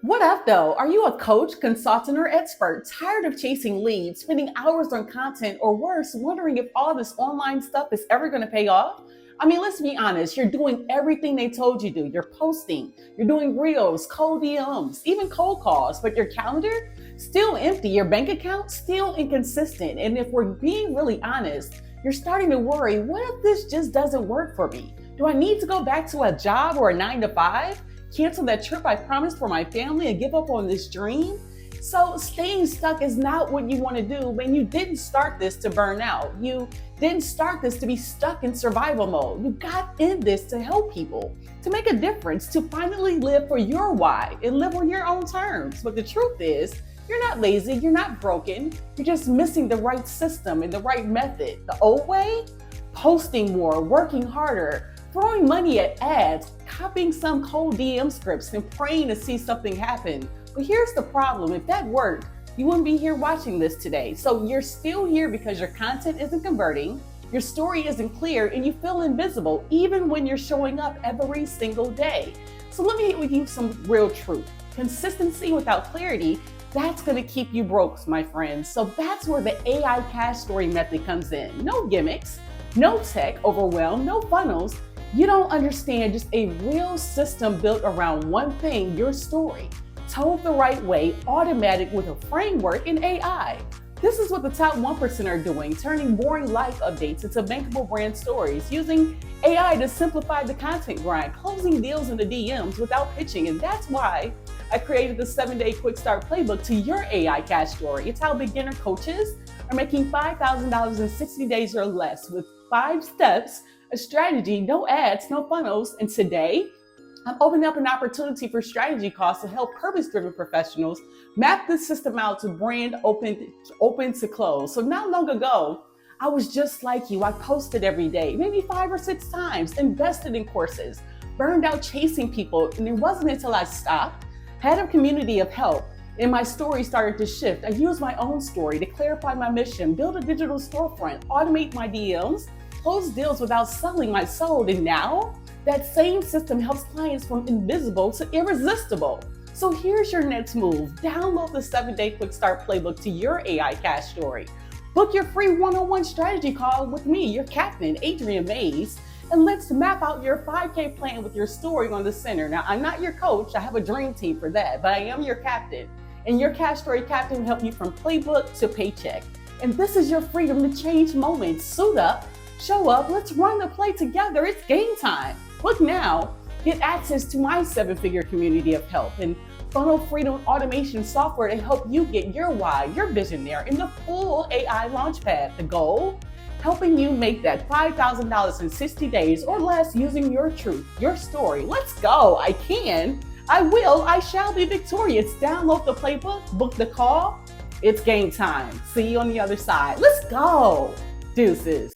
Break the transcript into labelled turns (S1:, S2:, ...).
S1: What up, though? Are you a coach, consultant, or expert tired of chasing leads, spending hours on content, or worse, wondering if all this online stuff is ever going to pay off? I mean, let's be honest, you're doing everything they told you to. You're posting, you're doing reels, cold DMs, even cold calls, but your calendar still empty, your bank account still inconsistent. And if we're being really honest, you're starting to worry, what if this just doesn't work for me? Do I need to go back to a job or a 9 to 5? Cancel that trip I promised for my family and give up on this dream? So staying stuck is not what you want to do when you didn't start this to burn out. You didn't start this to be stuck in survival mode. You got in this to help people, to make a difference, to finally live for your why and live on your own terms. But the truth is, you're not lazy, you're not broken, you're just missing the right system and the right method. The old way? Posting more, working harder, throwing money at ads, copying some cold DM scripts and praying to see something happen. But here's the problem. If that worked, you wouldn't be here watching this today. So you're still here because your content isn't converting, your story isn't clear, and you feel invisible even when you're showing up every single day. So let me hit with you some real truth. Consistency without clarity, that's going to keep you broke, my friends. So that's where the AI cash story method comes in. No gimmicks, no tech overwhelm, no funnels. You don't understand, just a real system built around one thing, your story, told the right way, automatic with a framework in AI. This is what the top 1% are doing, turning boring life updates into bankable brand stories, using AI to simplify the content grind, closing deals in the DMs without pitching. And that's why I created the 7-day quick start playbook to your AI cash story. It's how beginner coaches are making $5,000 in 60 days or less with 5 steps, a strategy, no ads, no funnels. And today, I'm opening up an opportunity for strategy calls to help purpose-driven professionals map this system out to brand open to close. So not long ago, I was just like you. I posted every day, maybe 5 or 6 times, invested in courses, burned out chasing people. And it wasn't until I stopped, had a community of help, and my story started to shift. I used my own story to clarify my mission, build a digital storefront, automate my DMs, close deals without selling my soul. And now that same system helps clients from invisible to irresistible. So here's your next move. Download the 7-day quick start playbook to your AI cash story. Book your free one-on-one strategy call with me, your captain, Adrian Mays, and let's map out your 5K plan with your story on the center. Now, I'm not your coach. I have a dream team for that, but I am your captain. And your cash story captain will help you from playbook to paycheck. And this is your freedom to change moments. Suit up, show up, let's run the play together. It's game time. Book now. Get access to my 7-figure community of help and funnel freedom automation software to help you get your why, your vision there in the full AI launchpad. The goal? Helping you make that $5,000 in 60 days or less using your truth, your story. Let's go. I can. I will. I shall be victorious. Download the playbook, book the call. It's game time. See you on the other side. Let's go. Deuces.